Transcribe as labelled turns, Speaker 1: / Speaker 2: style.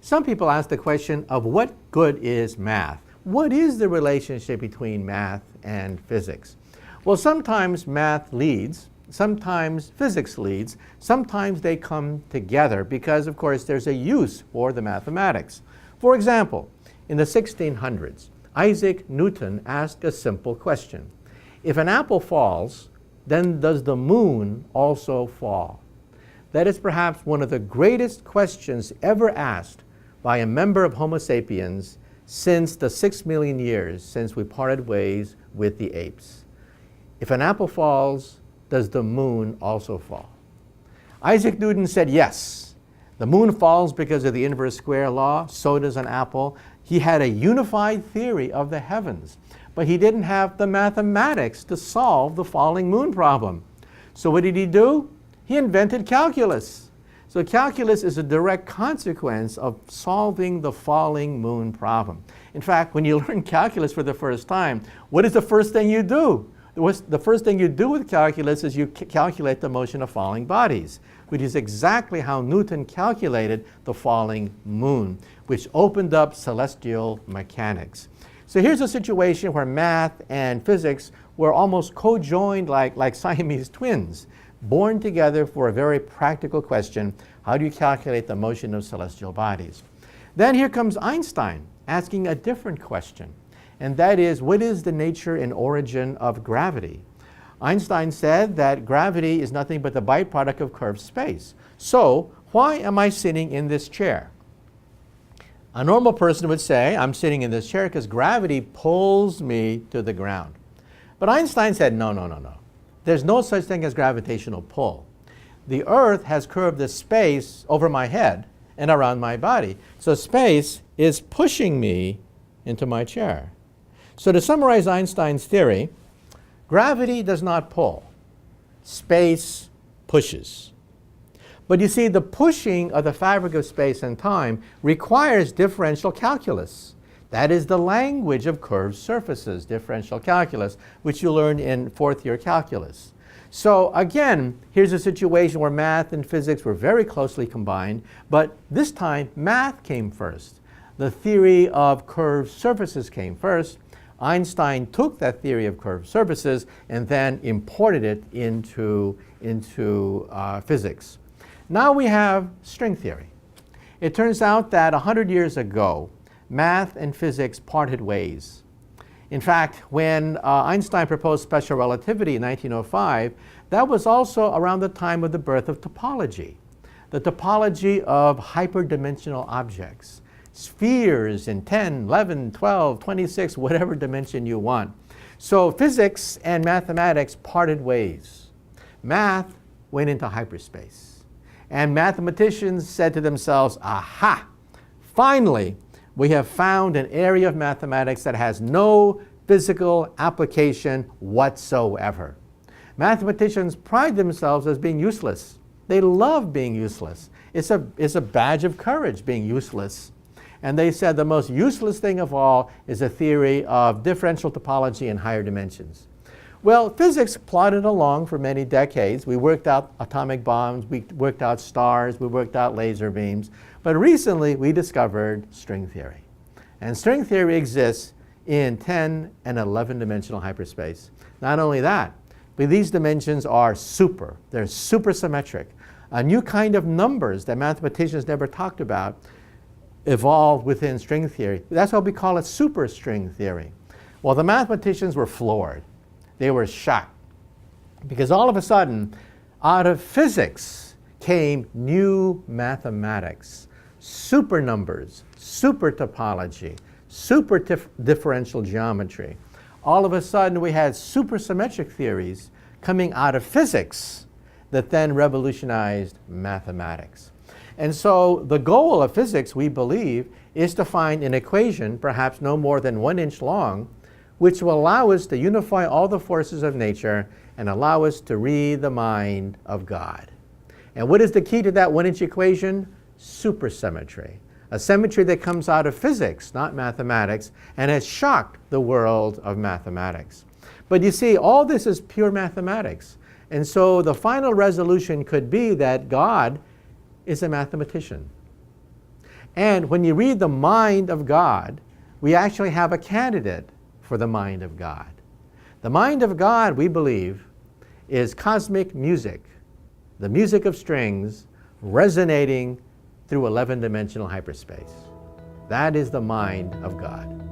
Speaker 1: Some people ask the question of what good is math? What is the relationship between math and physics? Well, sometimes math leads, sometimes physics leads, sometimes they come together because, of course, there's a use for the mathematics. For example, in the 1600s, Isaac Newton asked a simple question. If an apple falls, then does the moon also fall? That is perhaps one of the greatest questions ever asked by a member of Homo sapiens since the 6 million years since we parted ways with the apes. If an apple falls, does the moon also fall? Isaac Newton said yes. The moon falls because of the inverse square law, so does an apple. He had a unified theory of the heavens, but he didn't have the mathematics to solve the falling moon problem. So what did he do? He invented calculus. So calculus is a direct consequence of solving the falling moon problem. In fact, when you learn calculus for the first time, what is the first thing you do? The first thing you do with calculus is you calculate the motion of falling bodies, which is exactly how Newton calculated the falling moon, which opened up celestial mechanics. So here's a situation where math and physics were almost co-joined like Siamese twins, born together for a very practical question: how do you calculate the motion of celestial bodies? Then here comes Einstein asking a different question, and that is, what is the nature and origin of gravity? Einstein said that gravity is nothing but the byproduct of curved space. So why am I sitting in this chair? A normal person would say, I'm sitting in this chair because gravity pulls me to the ground. But Einstein said, no. There's no such thing as gravitational pull. The earth has curved the space over my head and around my body. So space is pushing me into my chair. So to summarize Einstein's theory, gravity does not pull. Space pushes. But you see, the pushing of the fabric of space and time requires differential calculus. That is the language of curved surfaces, differential calculus, which you learned in fourth year calculus. So again, here's a situation where math and physics were very closely combined, but this time math came first. The theory of curved surfaces came first. Einstein took that theory of curved surfaces and then imported it into physics. Now we have string theory. It turns out that 100 years ago, math and physics parted ways. In fact, when Einstein proposed special relativity in 1905, that was also around the time of the birth of topology, the topology of hyperdimensional objects, spheres in 10, 11, 12, 26, whatever dimension you want. So physics and mathematics parted ways. Math went into hyperspace. And mathematicians said to themselves, aha, finally, we have found an area of mathematics that has no physical application whatsoever. Mathematicians pride themselves as being useless. They love being useless. It's a badge of courage, being useless. And they said the most useless thing of all is a theory of differential topology in higher dimensions. Well, physics plodded along for many decades. We worked out atomic bombs, we worked out stars, we worked out laser beams. But recently, we discovered string theory. And string theory exists in 10 and 11-dimensional hyperspace. Not only that, but these dimensions are super. They're supersymmetric. A new kind of numbers that mathematicians never talked about evolved within string theory. That's why we call it superstring theory. Well, the mathematicians were floored. They were shocked. Because all of a sudden, out of physics came new mathematics. Super numbers, super topology, super differential geometry. All of a sudden we had supersymmetric theories coming out of physics that then revolutionized mathematics. And so the goal of physics, we believe, is to find an equation, perhaps no more than 1 inch long, which will allow us to unify all the forces of nature and allow us to read the mind of God. And what is the key to that 1 inch equation? Supersymmetry. A symmetry that comes out of physics, not mathematics, and has shocked the world of mathematics. But you see, all this is pure mathematics. And so the final resolution could be that God is a mathematician. And when you read the mind of God, we actually have a candidate for the mind of God. The mind of God, we believe, is cosmic music, the music of strings resonating through 11-dimensional hyperspace. That is the mind of God.